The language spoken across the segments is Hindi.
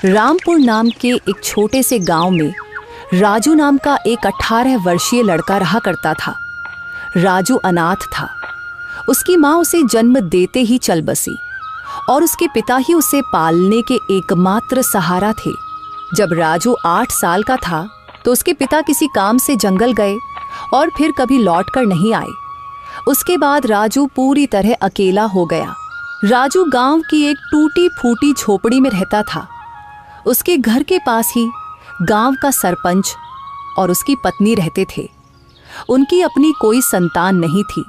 रामपुर नाम के एक छोटे से गांव में राजू नाम का एक 18 वर्षीय लड़का रहा करता था। राजू अनाथ था। उसकी माँ उसे जन्म देते ही चल बसी और उसके पिता ही उसे पालने के एकमात्र सहारा थे। जब राजू 8 साल का था तो उसके पिता किसी काम से जंगल गए और फिर कभी लौट कर नहीं आए। उसके बाद राजू पूरी तरह अकेला हो गया। राजू गांव की एक टूटी फूटी झोपड़ी में रहता था। उसके घर के पास ही गांव का सरपंच और उसकी पत्नी रहते थे। उनकी अपनी कोई संतान नहीं थी,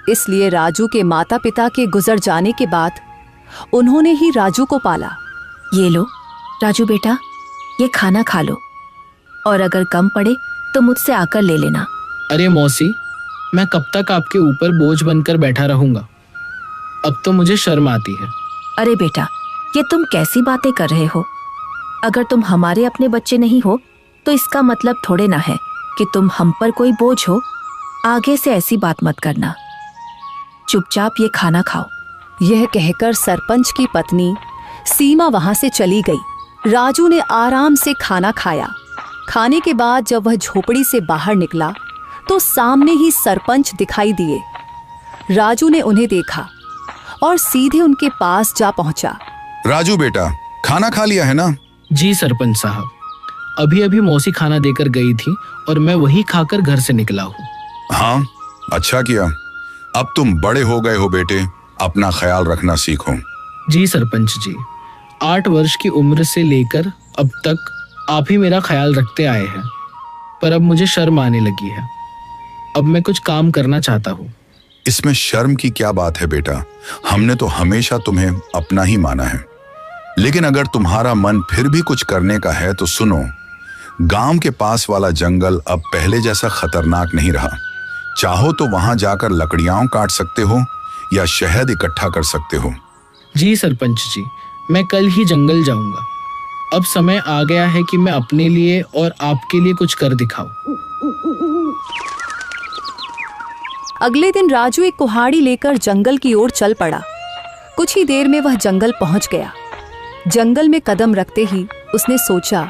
इसलिए राजू के माता पिता के गुजर जाने के बाद उन्होंने ही राजू को पाला। ये लो राजू बेटा, ये खाना खा लो और अगर कम पड़े तो मुझसे आकर ले लेना। अरे मौसी, मैं कब तक आपके ऊपर बोझ बनकर बैठा रहूंगा? अब तो मुझे शर्म आती है। अरे बेटा, ये तुम कैसी बातें कर रहे हो? अगर तुम हमारे अपने बच्चे नहीं हो तो इसका मतलब थोड़े ना है कि तुम हम पर कोई बोझ हो। आगे से ऐसी बात मत करना। चुपचाप ये खाना खाओ। यह कहकर सरपंच की पत्नी सीमा वहां से चली गई। राजू ने आराम से खाना खाया। खाने के बाद जब वह झोपड़ी से बाहर निकला तो सामने ही सरपंच दिखाई दिए। राजू ने उन्हें देखा और सीधे उनके पास जा पहुंचा। राजू बेटा, खाना खा लिया है ना? जी सरपंच साहब, अभी अभी मौसी खाना देकर गई थी और मैं वही खाकर घर से निकला हूँ। हाँ, अच्छा किया। अब तुम बड़े हो गए हो बेटे, अपना ख्याल रखना सीखो। जी सरपंच जी, 8 वर्ष की उम्र से लेकर अब तक आप ही मेरा ख्याल रखते आए हैं, पर अब मुझे शर्म आने लगी है। अब मैं कुछ काम करना चाहता हूँ। इसमें शर्म की क्या बात है बेटा? हमने तो हमेशा तुम्हें अपना ही माना है। लेकिन अगर तुम्हारा मन फिर भी कुछ करने का है तो सुनो, गांव के पास वाला जंगल अब पहले जैसा खतरनाक नहीं रहा। चाहो तो वहां जाकर लकड़ियां काट सकते हो या शहद इकट्ठा कर सकते हो। जी सरपंच जी, मैं कल ही जंगल जाऊंगा। अब समय आ गया है कि मैं अपने लिए और आपके लिए कुछ कर दिखाऊं। अगले दिन राजू एक कुल्हाड़ी लेकर जंगल की ओर चल पड़ा। कुछ ही देर में वह जंगल पहुंच गया। जंगल में कदम रखते ही उसने सोचा,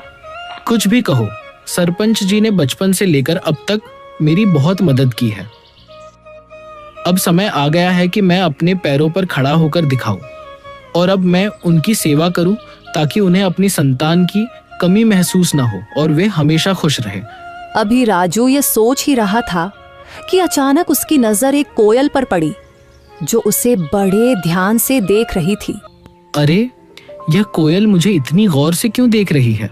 कुछ भी कहो, सरपंच जी ने बचपन से लेकर अब तक मेरी बहुत मदद की है। अब समय आ गया है कि मैं अपने पैरों पर खड़ा होकर दिखाऊं और अब मैं उनकी सेवा करूं ताकि उन्हें अपनी संतान की कमी महसूस ना हो और वे हमेशा खुश रहें। अभी राजू ये सोच ही रहा था कि अचानक उसकी नजर एक कोयल पर पड़ी जो उसे बड़े ध्यान से देख रही थी। अरे, यह कोयल मुझे इतनी गौर से क्यों देख रही है?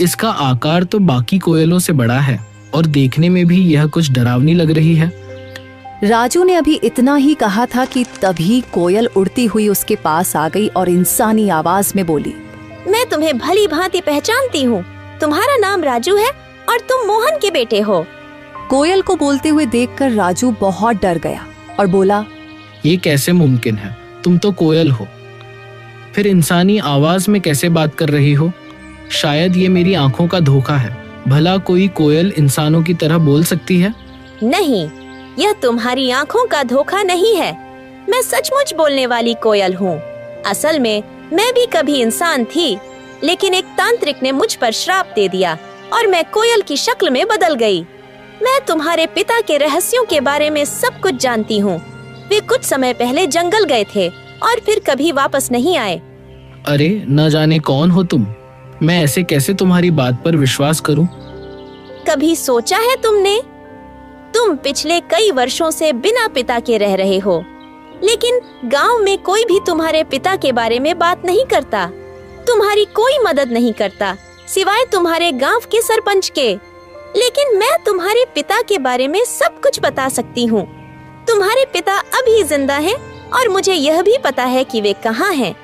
इसका आकार तो बाकी कोयलों से बड़ा है और देखने में भी यह कुछ डरावनी लग रही है। राजू ने अभी इतना ही कहा था कि तभी कोयल उड़ती हुई उसके पास आ गई और इंसानी आवाज में बोली, मैं तुम्हें भली भांति पहचानती हूँ। तुम्हारा नाम राजू है और तुम मोहन के बेटे हो। कोयल को बोलते हुए देखकर राजू बहुत डर गया और बोला, ये कैसे मुमकिन है? तुम तो कोयल हो, फिर इंसानी आवाज में कैसे बात कर रही हो? शायद ये मेरी आंखों का धोखा है। भला कोई कोयल इंसानों की तरह बोल सकती है? नहीं, यह तुम्हारी आंखों का धोखा नहीं है। मैं सचमुच बोलने वाली कोयल हूँ। असल में मैं भी कभी इंसान थी, लेकिन एक तांत्रिक ने मुझ पर श्राप दे दिया और मैं कोयल की शक्ल में बदल गई। मैं तुम्हारे पिता के रहस्यों के बारे में सब कुछ जानती हूँ। वे कुछ समय पहले जंगल गए थे और फिर कभी वापस नहीं आए। अरे, न जाने कौन हो तुम। मैं ऐसे कैसे तुम्हारी बात पर विश्वास करूं? कभी सोचा है तुमने? तुम पिछले कई वर्षों से बिना पिता के रह रहे हो, लेकिन गांव में कोई भी तुम्हारे पिता के बारे में बात नहीं करता। तुम्हारी कोई मदद नहीं करता सिवाय तुम्हारे गांव के सरपंच के। लेकिन मैं तुम्हारे पिता के बारे में सब कुछ बता सकती हूँ। तुम्हारे पिता अभी जिंदा हैं और मुझे यह भी पता है कि वे कहाँ हैं।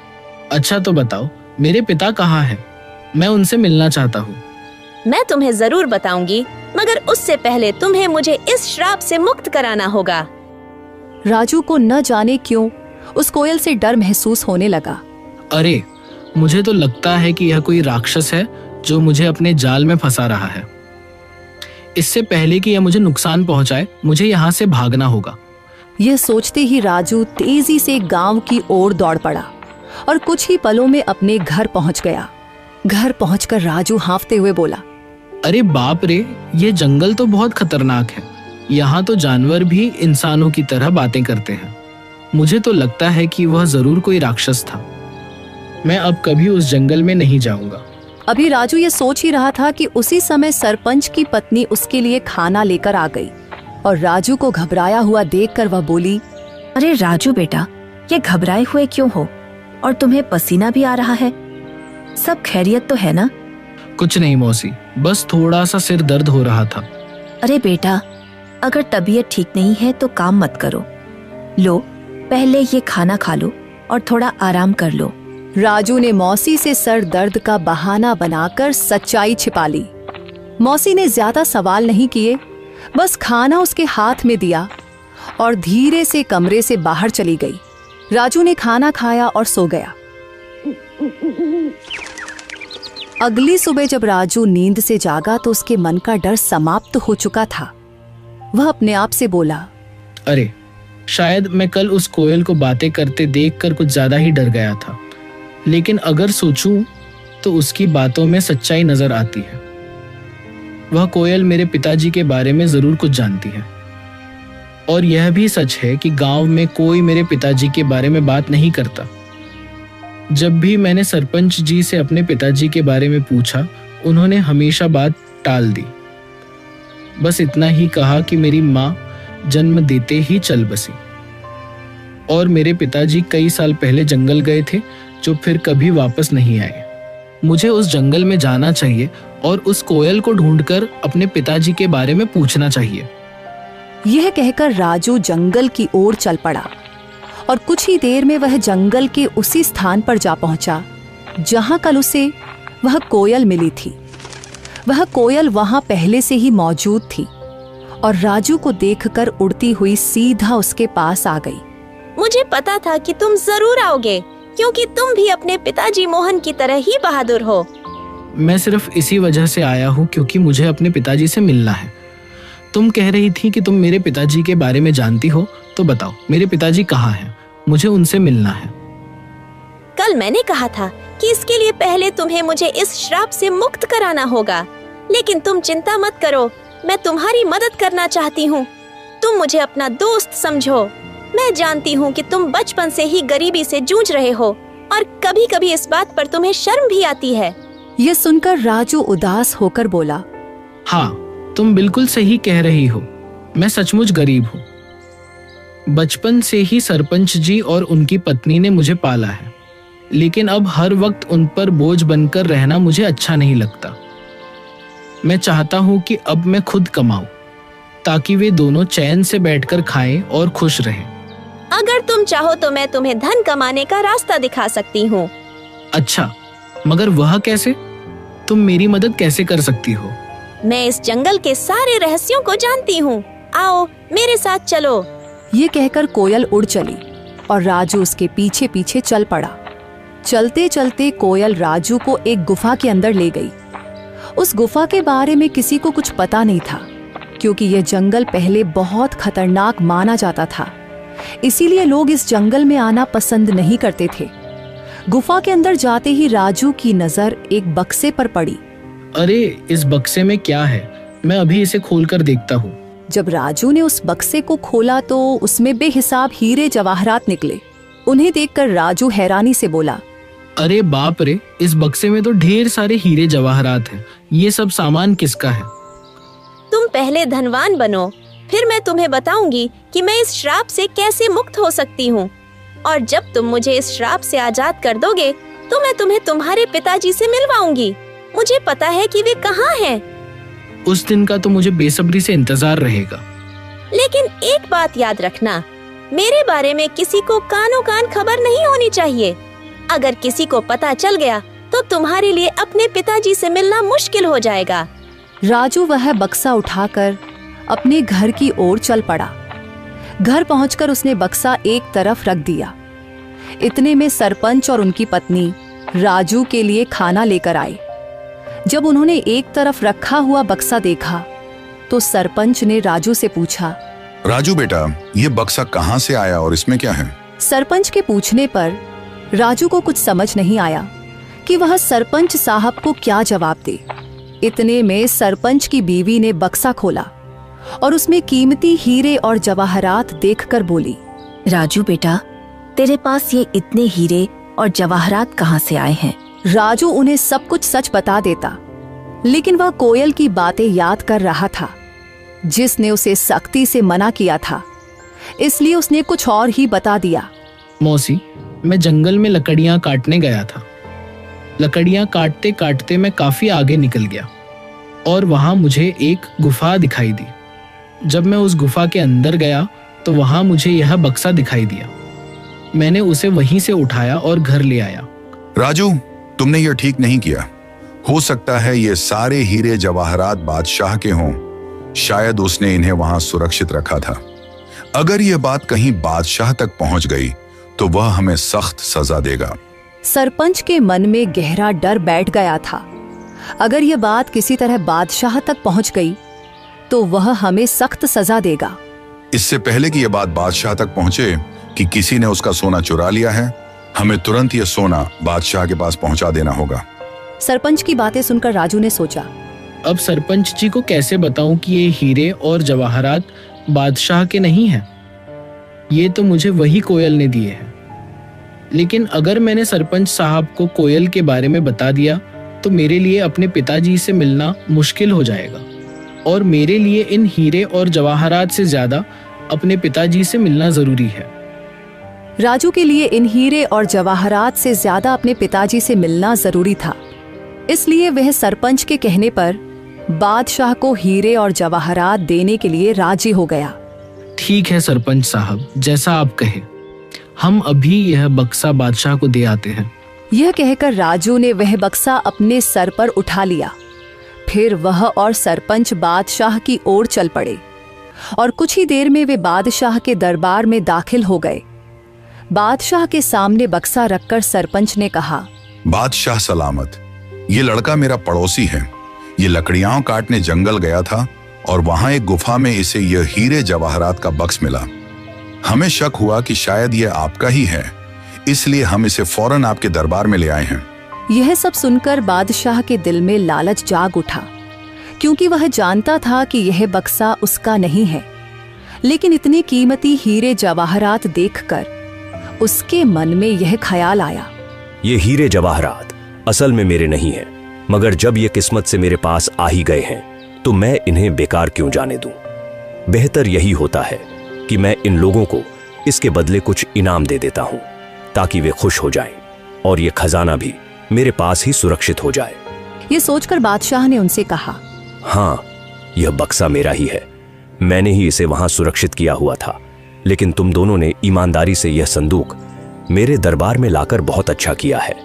अच्छा तो बताओ, मेरे पिता कहाँ हैं? मैं उनसे मिलना चाहता हूँ। मैं तुम्हें जरूर बताऊंगी, मगर उससे पहले तुम्हें मुझे इस श्राप से मुक्त कराना होगा। राजू को न जाने क्यों उस कोयल से डर महसूस होने लगा। अरे, मुझे तो लगता है कि यह कोई राक्षस है जो मुझे अपने जाल में फंसा रहा है। इससे पहले कि यह मुझे नुकसान पहुंचाए, मुझे यहाँ से भागना होगा। यह सोचते ही राजू तेजी से गांव की ओर दौड़ पड़ा और कुछ ही पलों में अपने घर पहुंच गया। घर पहुंचकर राजू हांफते हुए बोला, अरे बाप रे, ये जंगल तो बहुत खतरनाक है। यहाँ तो जानवर भी इंसानों की तरह बातें करते हैं। मुझे तो लगता है कि वह जरूर कोई राक्षस था। मैं अब कभी उस जंगल में नहीं जाऊंगा। अभी राजू ये सोच ही रहा था कि उसी समय सरपंच की पत्नी उसके लिए खाना लेकर आ गई और राजू को घबराया हुआ देखकर वह बोली, अरे राजू बेटा, ये घबराए हुए क्यों हो? और तुम्हें पसीना भी आ रहा है। सब खैरियत तो है ना? कुछ नहीं मौसी, बस थोड़ा सा सिर दर्द हो रहा था। अरे बेटा, अगर तबीयत ठीक नहीं है तो काम मत करो। लो, पहले ये खाना खा लो और थोड़ा आराम कर लो। राजू ने मौसी से सर दर्द का बहाना बनाकर सच्चाई छिपा ली। मौसी ने ज्यादा सवाल नहीं किए, बस खाना उसके हाथ में दिया और धीरे से कमरे से बाहर चली गई। राजू ने खाना खाया और सो गया। अगली सुबह जब राजू नींद से जागा तो उसके मन का डर समाप्त हो चुका था। वह अपने आप से बोला, अरे शायद मैं कल उस कोयल को बातें करते देखकर कुछ ज्यादा ही डर गया था, लेकिन अगर सोचूं तो उसकी बातों में सच्चाई नजर आती है। वह कोयल मेरे पिताजी के बारे में जरूर कुछ जानती है और यह भी सच है कि गांव में कोई मेरे पिताजी के बारे में बात नहीं करता। जब भी मैंने सरपंच जी से अपने पिताजी के बारे में पूछा, उन्होंने हमेशा बात टाल दी। बस इतना ही कहा कि मेरी माँ जन्म देते ही चल बसी और मेरे पिताजी कई साल पहले जंगल गए थे, जो फिर कभी वापस नहीं आए। मुझे उस जंगल में जाना चाहिए और उस कोयल को ढूंढकर अपने पिताजी के बारे में पूछना चाहिए। यह कहकर राजू जंगल की ओर चल पड़ा और कुछ ही देर में वह जंगल के उसी स्थान पर जा पहुंचा जहां कल उसे वह कोयल मिली थी। वह कोयल वहां पहले से ही मौजूद थी और राजू को देखकर उड़ती हुई सीधा उसके पास आ गई। मुझे पता था कि तुम जरूर आओगे, क्योंकि तुम भी अपने पिताजी मोहन की तरह ही बहादुर हो। मैं सिर्फ इसी वजह से आया हूँ क्योंकि मुझे अपने पिताजी से मिलना है। तुम कह रही थी कि तुम मेरे पिताजी के बारे में जानती हो, तो बताओ मेरे पिताजी कहाँ हैं? मुझे उनसे मिलना है। कल मैंने कहा था कि इसके लिए पहले तुम्हें मुझे इस श्राप से मुक्त कराना होगा, लेकिन तुम चिंता मत करो, मैं तुम्हारी मदद करना चाहती हूँ। तुम मुझे अपना दोस्त समझो। मैं जानती हूँ कि तुम बचपन से ही गरीबी से जूझ रहे हो और कभी-कभी इस बात पर तुम्हें शर्म भी आती है। यह सुनकर राजू उदास होकर बोला, हाँ, तुम बिल्कुल सही कह रही हो। मैं सचमुच गरीब हूँ। बचपन से ही सरपंच जी और उनकी पत्नी ने मुझे पाला है, लेकिन अब हर वक्त उन पर बोझ बनकर रहना मुझे अच्छा नहीं लगता। मैं चाहता हूँ कि अब मैं खुद कमाऊं, ताकि वे दोनों चैन से बैठकर खाएं और खुश रहें। अगर तुम चाहो तो मैं तुम्हें धन कमाने का रास्ता दिखा सकती हूँ। अच्छा, मगर वह कैसे? तुम मेरी मदद कैसे कर सकती हो? मैं इस जंगल के सारे रहस्यों को जानती हूँ। आओ मेरे साथ चलो। ये कहकर कोयल उड़ चली और राजू उसके पीछे पीछे चल पड़ा। चलते चलते कोयल राजू को एक गुफा के अंदर ले गई। उस गुफा के बारे में किसी को कुछ पता नहीं था, क्योंकि यह जंगल पहले बहुत खतरनाक माना जाता था। इसीलिए लोग इस जंगल में आना पसंद नहीं करते थे। गुफा के अंदर जाते ही राजू की नजर एक बक्से पर पड़ी। अरे, इस बक्से में क्या है? मैं अभी इसे खोलकर देखता हूँ। जब राजू ने उस बक्से को खोला तो उसमें बेहिसाब हीरे जवाहरात निकले। उन्हें देखकर राजू हैरानी से बोला, अरे बाप रे, इस बक्से में तो ढेर सारे हीरे जवाहरात हैं। ये सब सामान किसका है? तुम पहले धनवान बनो, फिर मैं तुम्हें बताऊंगी कि मैं इस श्राप से कैसे मुक्त हो सकती हूँ। और जब तुम मुझे इस श्राप से आजाद कर दोगे तो मैं तुम्हें तुम्हारे पिताजी से मिलवाऊंगी। मुझे पता है कि वे कहाँ हैं। उस दिन का तो मुझे बेसब्री से इंतजार रहेगा। लेकिन एक बात याद रखना, मेरे बारे में किसी को कानो कान खबर नहीं होनी चाहिए। अगर किसी को पता चल गया तो तुम्हारे लिए अपने पिताजी से मिलना मुश्किल हो जाएगा। राजू वह बक्सा उठाकर अपने घर की ओर चल पड़ा। घर पहुंचकर उसने बक्सा एक तरफ रख दिया। इतने में सरपंच और उनकी पत्नी राजू के लिए खाना लेकर आए। जब उन्होंने एक तरफ रखा हुआ बक्सा देखा तो सरपंच ने राजू से पूछा, राजू बेटा, ये बक्सा कहाँ से आया और इसमें क्या है? सरपंच के पूछने पर राजू को कुछ समझ नहीं आया कि कि वह सरपंच साहब को क्या जवाब दे। इतने में सरपंच की बीवी ने बक्सा खोला और उसमें कीमती हीरे और जवाहरात देखकर बोली, राजू बेटा, तेरे पास ये इतने हीरे और जवाहरात कहाँ से आए हैं? राजू उन्हें सब कुछ सच बता देता, लेकिन वह कोयल की बातें याद कर रहा था जिसने उसे सख्ती से मना किया था, इसलिए उसने कुछ और ही बता दिया। मौसी, मैं जंगल में लकड़ियां काटने गया था। लकड़ियां काटते काटते मैं काफी आगे निकल गया और वहां मुझे एक गुफा दिखाई दी। जब मैं उस गुफा के अंदर गया तो वहां मुझे यह बक्सा दिखाई दिया। मैंने उसे वहीं से उठाया और घर ले आया। राजू, तुमने यह ठीक नहीं किया। हो सकता है ये सारे हीरे जवाहरात बादशाह के हों। शायद उसने इन्हें वहां सुरक्षित रखा था। अगर यह बात कहीं बादशाह तक पहुंच गई तो वह हमें सख्त सजा देगा। सरपंच के मन में गहरा डर बैठ गया था। अगर यह बात किसी तरह बादशाह तक पहुंच गई तो वह हमें सख्त सजा देगा। इससे पहले कि यह बात बादशाह तक पहुंचे कि किसी ने उसका सोना चुरा लिया है, हमें तुरंत यह सोना बादशाह के पास पहुंचा देना होगा। सरपंच की बातें सुनकर राजू ने सोचा, अब सरपंच जी को कैसे बताऊं कि ये हीरे और जवाहरात बादशाह के नहीं हैं? ये तो मुझे वही कोयल ने दिए हैं। लेकिन अगर मैंने सरपंच साहब को कोयल के बारे में बता दिया तो मेरे लिए अपने पिताजी से मिलना मुश्किल हो जाएगा और मेरे लिए इन हीरे और जवाहरात से ज्यादा अपने पिताजी से मिलना जरूरी है। राजू के लिए इन हीरे और जवाहरात से ज्यादा अपने पिताजी से मिलना जरूरी था, इसलिए वह सरपंच के कहने पर बादशाह को हीरे और जवाहरात देने के लिए राजी हो गया। ठीक है सरपंच साहब, जैसा आप कहे, हम अभी यह बक्सा बादशाह को दे आते हैं। यह कहकर राजू ने वह बक्सा अपने सर पर उठा लिया। फिर वह और सरपंच बादशाह की ओर चल पड़े और कुछ ही देर में वे बादशाह के दरबार में दाखिल हो गए। बादशाह के सामने बक्सा रखकर सरपंच ने कहा, बादशाह सलामत। ये लड़का मेरा पड़ोसी है। ये लकड़ियां काटने जंगल गया था और वहां एक गुफा में इसे यह हीरे जवाहरात का बक्स मिला। हमें शक हुआ कि शायद यह आपका ही है, इसलिए हम इसे फौरन आपके दरबार में ले आए हैं। यह सब सुनकर बादशाह के दिल में लालच जाग उठा, क्योंकि वह जानता था कि यह बक्सा उसका नहीं है। लेकिन इतने कीमती हीरे जवाहरात देखकर उसके मन में यह ख्याल आया, ये हीरे जवाहरात असल में मेरे नहीं हैं, मगर जब ये किस्मत से मेरे पास आ ही गए हैं तो मैं इन्हें बेकार क्यों जाने दूं। बेहतर यही होता है कि मैं इन लोगों को इसके बदले कुछ इनाम दे देता हूं ताकि वे खुश हो जाएं और ये खजाना भी मेरे पास ही सुरक्षित हो जाए। ये सोचकर बादशाह ने उनसे कहा, हाँ, यह बक्सा मेरा ही है। मैंने ही इसे वहां सुरक्षित किया हुआ था, लेकिन तुम दोनों ने ईमानदारी से यह संदूक मेरे दरबार में लाकर बहुत अच्छा किया है।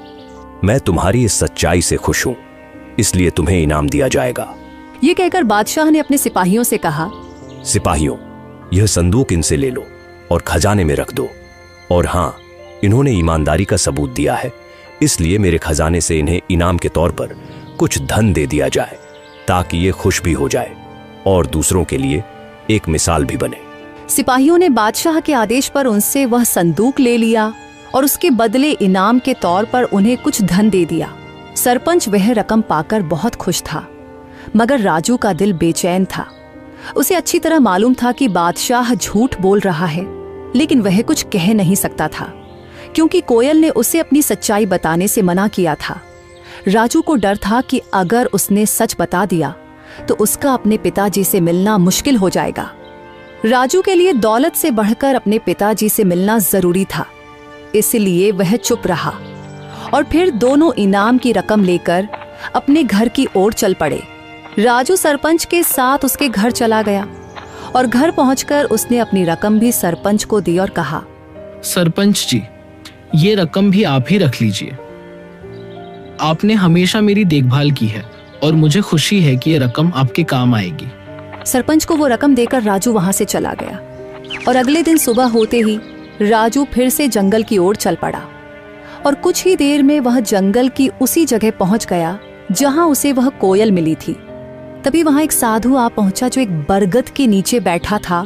मैं तुम्हारी इस सच्चाई से खुश हूं, इसलिए तुम्हें इनाम दिया जाएगा। ये कहकर बादशाह ने अपने सिपाहियों से कहा, सिपाहियों, यह संदूक इनसे ले लो और खजाने में रख दो। और हाँ, इन्होंने ईमानदारी का सबूत दिया है, इसलिए मेरे खजाने से इन्हें इनाम के तौर पर कुछ धन दे दिया जाए ताकि ये खुश भी हो जाए और दूसरों के लिए एक मिसाल भी बने। सिपाहियों ने बादशाह के आदेश पर उनसे वह संदूक ले लिया और उसके बदले इनाम के तौर पर उन्हें कुछ धन दे दिया। सरपंच वह रकम पाकर बहुत खुश था, मगर राजू का दिल बेचैन था। उसे अच्छी तरह मालूम था कि बादशाह झूठ बोल रहा है, लेकिन वह कुछ कह नहीं सकता था क्योंकि कोयल ने उसे अपनी सच्चाई बताने से मना किया था। राजू को डर था कि अगर उसने सच बता दिया तो उसका अपने पिताजी से मिलना मुश्किल हो जाएगा। राजू के लिए दौलत से बढ़कर अपने पिताजी से मिलना जरूरी था, इसलिए वह चुप रहा और फिर दोनों इनाम की रकम लेकर अपने घर की ओर चल पड़े। राजू सरपंच के साथ उसके घर चला गया और घर पहुंचकर उसने अपनी रकम भी सरपंच को दी और कहा, सरपंच जी, ये रकम भी आप ही रख लीजिए। आपने हमेशा मेरी देखभाल की है और मुझे खुशी है कि ये रकम आपके काम आएगी। सरपंच को वो रकम देकर राजू वहां से चला गया और अगले दिन सुबह होते ही राजू फिर से जंगल की ओर चल पड़ा और कुछ ही देर में वह जंगल की उसी जगह पहुंच गया जहां उसे वह कोयल मिली थी। तभी वहां एक साधु आ पहुंचा जो एक बरगद के नीचे बैठा था।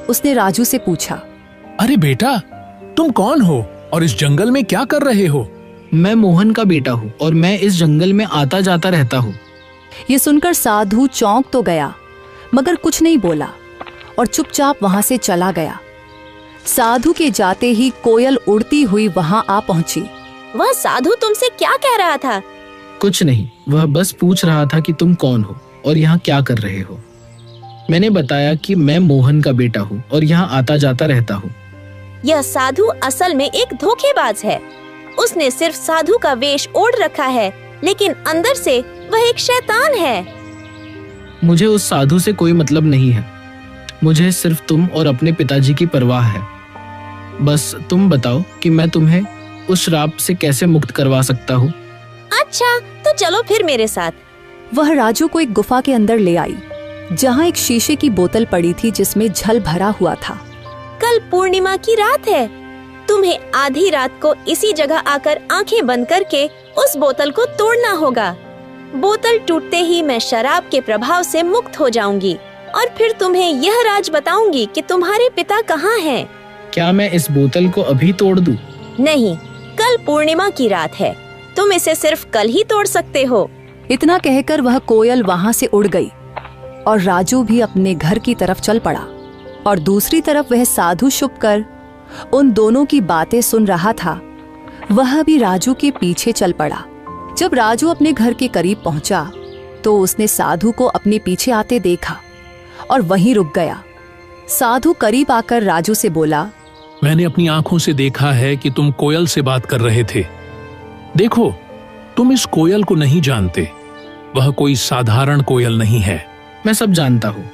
उसने राजू से पूछा, अरे बेटा, तुम कौन हो और इस जंगल में क्या कर रहे हो? मैं मोहन का बेटा हूँ और मैं इस जंगल में आता जाता रहता हूँ। ये सुनकर साधु चौंक तो गया मगर कुछ नहीं बोला और चुपचाप वहां से चला गया। साधु के जाते ही कोयल उड़ती हुई वहां आ पहुंची। वह साधु तुमसे क्या कह रहा था? कुछ नहीं, वह बस पूछ रहा था कि तुम कौन हो और यहाँ क्या कर रहे हो। मैंने बताया कि मैं मोहन का बेटा हूँ और यहाँ आता जाता रहता हूँ। यह साधु असल में एक धोखेबाज है। उसने सिर्फ साधु का वेश ओढ़ रखा है, लेकिन अंदर से वह एक शैतान है। मुझे उस साधु से कोई मतलब नहीं है। मुझे सिर्फ तुम और अपने पिताजी की परवाह है। बस तुम बताओ कि मैं तुम्हें उस श्राप से कैसे मुक्त करवा सकता हूँ। अच्छा, तो चलो फिर मेरे साथ। वह राजू को एक गुफा के अंदर ले आई जहाँ एक शीशे की बोतल पड़ी थी जिसमें जल भरा हुआ था। कल पूर्णिमा की रात है। तुम्हें आधी रात को इसी जगह आकर आंखें बंद करके उस बोतल को तोड़ना होगा। बोतल टूटते ही मैं शराब के प्रभाव से मुक्त हो जाऊंगी और फिर तुम्हें यह राज बताऊंगी कि तुम्हारे पिता कहाँ हैं। क्या मैं इस बोतल को अभी तोड़ दूं? नहीं, कल पूर्णिमा की रात है। तुम इसे सिर्फ कल ही तोड़ सकते हो। इतना कहकर वह कोयल वहां से उड़ गई और राजू भी अपने घर की तरफ चल पड़ा और दूसरी तरफ वह साधु छुपकर उन दोनों की बातें सुन रहा था। वह भी राजू के पीछे चल पड़ा। जब राजू अपने घर के करीब पहुंचा तो उसने साधु को अपने पीछे आते देखा और वहीं रुक गया। साधु करीब आकर राजू से बोला, मैंने अपनी आंखों से देखा है कि तुम कोयल से बात कर रहे थे। देखो, तुम इस कोयल को नहीं जानते। वह कोई साधारण कोयल नहीं है। मैं सब जानता हूँ,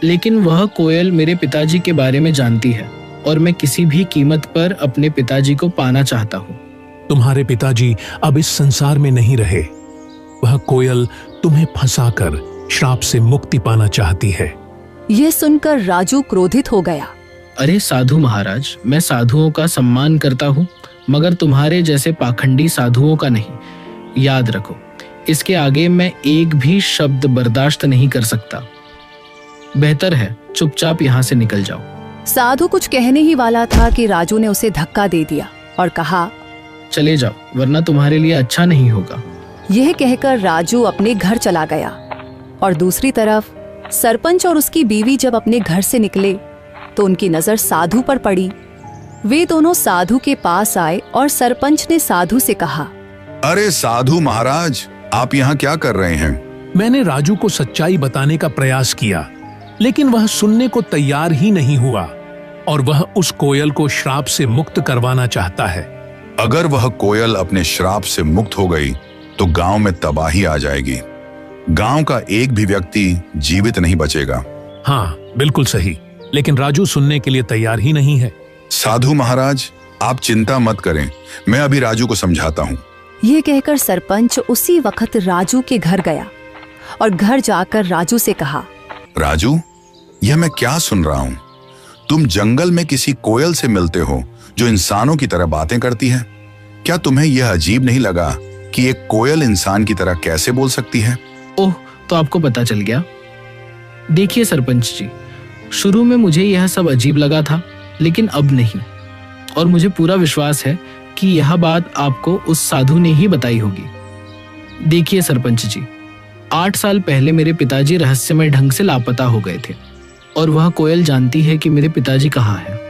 लेकिन वह कोयल मेरे पिताजी के बारे में जानती है और मैं किसी भी कीमत पर अपने पिताजी को पाना चाहता हूँ। तुम्हारे पिताजी अब इस संसार में नहीं रहे। वह कोयल तुम्हें फंसाकर श्राप से मुक्ति पाना चाहती है। यह सुनकर राजू क्रोधित हो गया। अरे साधु महाराज, मैं साधुओं का सम्मान करता हूँ मगर तुम्हारे जैसे पाखंडी साधुओं का नहीं। याद रखो, इसके आगे मैं एक भी शब्द बर्दाश्त नहीं कर सकता। बेहतर है चुपचाप यहाँ से निकल जाओ। साधु कुछ कहने ही वाला था कि राजू ने उसे धक्का दे दिया और कहा, चले जाओ वरना तुम्हारे लिए अच्छा नहीं होगा। यह कहकर राजू अपने घर चला गया और दूसरी तरफ सरपंच और उसकी बीवी जब अपने घर से निकले तो उनकी नजर साधु पर पड़ी। वे दोनों साधु के पास आए और सरपंच ने साधु से कहा, अरे साधु महाराज, आप यहाँ क्या कर रहे हैं? मैंने राजू को सच्चाई बताने का प्रयास किया, लेकिन वह सुनने को तैयार ही नहीं हुआ और वह उस कोयल को श्राप से मुक्त करवाना चाहता है। अगर वह कोयल अपने श्राप से मुक्त हो गई तो गांव में तबाही आ जाएगी। गांव का एक भी व्यक्ति जीवित नहीं बचेगा। हाँ, बिल्कुल सही, लेकिन राजू सुनने के लिए तैयार ही नहीं है। साधु महाराज, आप चिंता मत करें, मैं अभी राजू को समझाता हूँ। यह कहकर सरपंच उसी वक्त राजू के घर गया और घर जाकर राजू से कहा, राजू, यह मैं क्या सुन रहा हूँ? तुम जंगल में किसी कोयल से मिलते हो जो इंसानों की तरह बातें करती है। क्या तुम्हें यह अजीब नहीं लगा कि एक कोयल इंसान की तरह कैसे बोल सकती है? ओह, तो आपको पता चल गया। देखिए सरपंच जी, शुरू में मुझे यह सब अजीब लगा था, लेकिन अब नहीं। और मुझे पूरा विश्वास है कि यह बात आपको उस साधु ने ही बताई होगी। देखिए सरपंच जी, 8 साल पहले मेरे पिताजी रहस्यमय ढंग से लापता हो गए थे और वह कोयल जानती है कि मेरे पिताजी कहाँ हैं।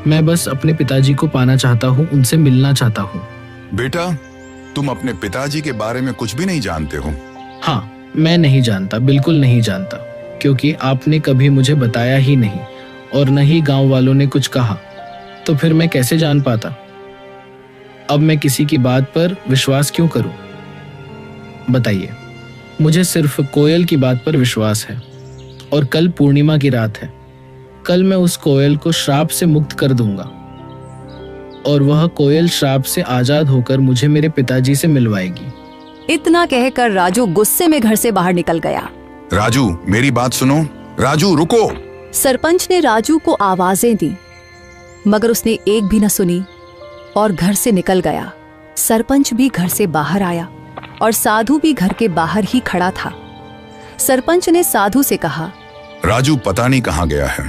मैं बस अपने पिताजी को पाना चाहता हूँ, उनसे मिलना चाहता हूँ। बेटा, तुम अपने पिताजी के बारे में कुछ भी नहीं जानते हो? हाँ, मैं नहीं जानता, बिल्कुल नहीं जानता, क्योंकि आपने कभी मुझे बताया ही नहीं और न ही गांव वालों ने कुछ कहा, तो फिर मैं कैसे जान पाता? अब मैं किसी की बात पर विश्वास क्यों करूं? बताइए। मुझे सिर्फ कोयल की बात पर विश्वास है और कल पूर्णिमा की रात है। कल मैं उस कोयल को श्राप से मुक्त कर दूंगा और वह कोयल श्राप से आजाद होकर मुझे मेरे पिताजी से मिलवाएगी। इतना कहकर राजू गुस्से में घर से बाहर निकल गया। राजू, मेरी बात सुनो। राजू, रुको। सरपंच ने राजू को आवाजें दी मगर उसने एक भी न सुनी और घर से निकल गया। सरपंच भी घर से बाहर आया और साधु भी घर के बाहर ही खड़ा था। सरपंच ने साधु से कहा, राजू पता नहीं कहाँ गया है।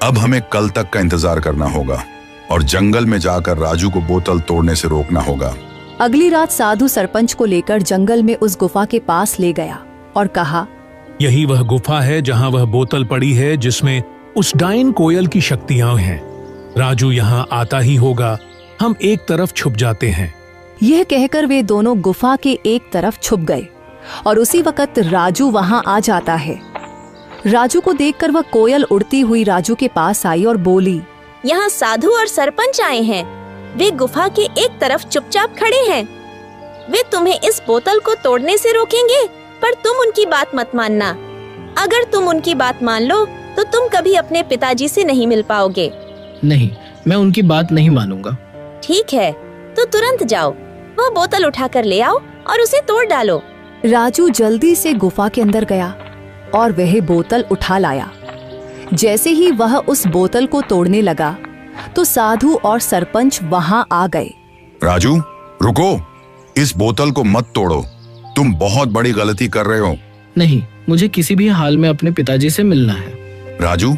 अब हमें कल तक का इंतजार करना होगा और जंगल में जाकर राजू को बोतल तोड़ने से रोकना होगा। अगली रात साधु सरपंच को लेकर जंगल में उस गुफा के पास ले गया और कहा, यही वह गुफा है जहां वह बोतल पड़ी है जिसमें उस डायन कोयल की शक्तियां हैं। राजू यहाँ आता ही होगा, हम एक तरफ छुप जाते हैं। यह कहकर वे दोनों गुफा के एक तरफ छुप गए और उसी वक्त राजू वहां आ जाता है। राजू को देखकर वह कोयल उड़ती हुई राजू के पास आई और बोली, यहाँ साधु और सरपंच आए हैं। वे गुफा के एक तरफ चुपचाप खड़े हैं। वे तुम्हें इस बोतल को तोड़ने से रोकेंगे, पर तुम उनकी बात मत मानना। अगर तुम उनकी बात मान लो तो तुम कभी अपने पिताजी से नहीं मिल पाओगे। नहीं, मैं उनकी बात नहीं मानूंगा। ठीक है, तो तुरंत जाओ, वह बोतल उठाकर ले आओ और उसे तोड़ डालो। राजू जल्दी से गुफा के अंदर गया और वह बोतल उठा लाया। जैसे ही वह उस बोतल को तोड़ने लगा तो साधु और सरपंच वहां आ गए। राजू रुको, इस बोतल को मत तोड़ो, तुम बहुत बड़ी गलती कर रहे हो। नहीं, मुझे किसी भी हाल में अपने पिताजी से मिलना है। राजू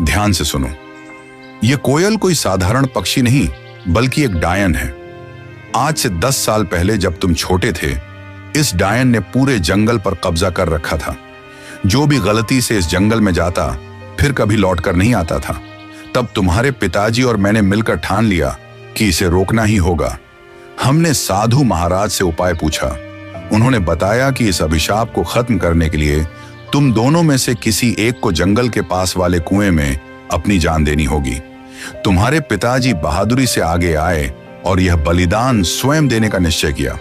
ध्यान से सुनो, ये कोयल कोई साधारण पक्षी नहीं बल्कि एक डायन है। आज से 10 साल पहले जब तुम छोटे थे, इस डायन ने पूरे जंगल पर कब्जा कर रखा था। जो भी गलती से इस जंगल में जाता फिर कभी लौट कर नहीं आता था। तब तुम्हारे पिताजी और मैंने मिलकर ठान लिया कि इसे रोकना ही होगा। हमने साधु महाराज से उपाय पूछा। उन्होंने बताया कि इस अभिशाप को खत्म करने के लिए तुम दोनों में से किसी एक को जंगल के पास वाले कुएं में अपनी जान देनी होगी। तुम्हारे पिताजी बहादुरी से आगे आए और यह बलिदान स्वयं देने का निश्चय किया।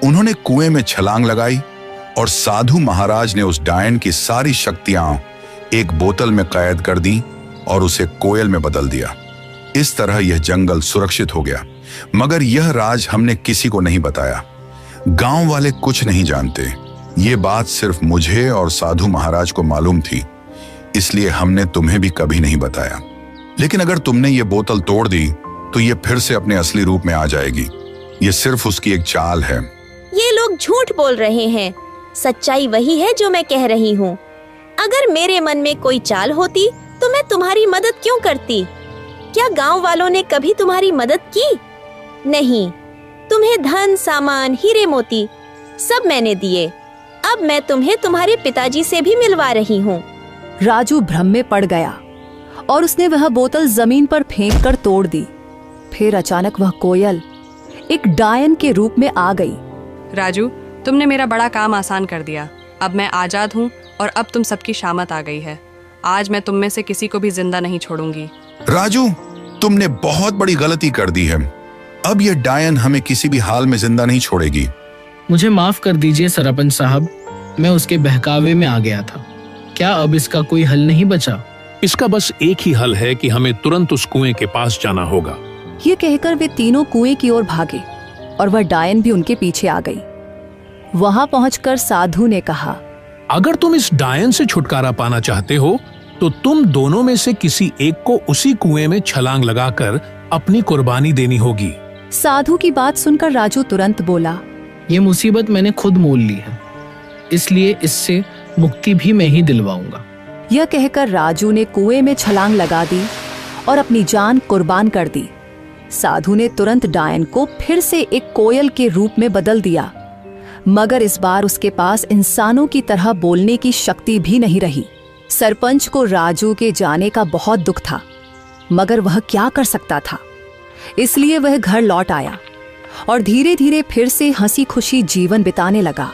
उन्होंने कुएं में छलांग लगाई और साधु महाराज ने उस डायन की सारी शक्तियां एक बोतल में कैद कर दी और उसे कोयल में बदल दिया। इस तरह यह जंगल सुरक्षित हो गया। मगर यह राज हमने किसी को नहीं बताया। गांव वाले कुछ नहीं जानते। ये बात सिर्फ मुझे और साधु महाराज को मालूम थी, इसलिए हमने तुम्हें भी कभी नहीं बताया। लेकिन अगर तुमने ये बोतल तोड़ दी तो ये फिर से अपने असली रूप में आ जाएगी। ये सिर्फ उसकी एक चाल है। ये लोग झूठ बोल रहे हैं। सच्चाई वही है जो मैं कह रही हूँ। अगर मेरे मन में कोई चाल होती तो मैं तुम्हारी मदद क्यों करती? क्या गांव वालों ने कभी तुम्हारी मदद की? नहीं। तुम्हें धन, सामान, हीरे मोती सब मैंने दिए। अब मैं तुम्हें तुम्हारे पिताजी से भी मिलवा रही हूँ। राजू भ्रम में पड़ गया और उसने वह बोतल जमीन पर फेंक कर तोड़ दी। फिर अचानक वह कोयल एक डायन के रूप में आ गई। राजू, तुमने मेरा बड़ा काम आसान कर दिया। अब मैं आजाद हूँ और अब तुम सबकी शामत आ गई है। आज मैं तुम में से किसी को भी जिंदा नहीं छोड़ूंगी। राजू, तुमने बहुत बड़ी गलती कर दी है। अब यह डायन हमें किसी भी हाल में जिंदा नहीं छोड़ेगी। मुझे माफ कर दीजिए सरपंच साहब, मैं उसके बहकावे में आ गया था। क्या अब इसका कोई हल नहीं बचा? इसका बस एक ही हल है कि हमें तुरंत उस कुएं के पास जाना होगा। ये कहकर वे तीनों कुएं की ओर भागे और वह डायन भी उनके पीछे आ गई। वहां पहुंचकर साधु ने कहा, अगर तुम इस डायन से छुटकारा पाना चाहते हो तो तुम दोनों में से किसी एक को उसी कुएं में छलांग लगाकर अपनी कुर्बानी देनी होगी। साधु की बात सुनकर राजू तुरंत बोला, ये मुसीबत मैंने खुद मोल ली है, इसलिए इससे मुक्ति भी मैं ही दिलवाऊंगा। यह कहकर राजू ने कुएं में छलांग लगा दी और अपनी जान कुर्बान कर दी। साधु ने तुरंत डायन को फिर से एक कोयल के रूप में बदल दिया, मगर इस बार उसके पास इंसानों की तरह बोलने की शक्ति भी नहीं रही। सरपंच को राजू के जाने का बहुत दुख था, मगर वह क्या कर सकता था। इसलिए वह घर लौट आया और धीरे धीरे फिर से हंसी खुशी जीवन बिताने लगा।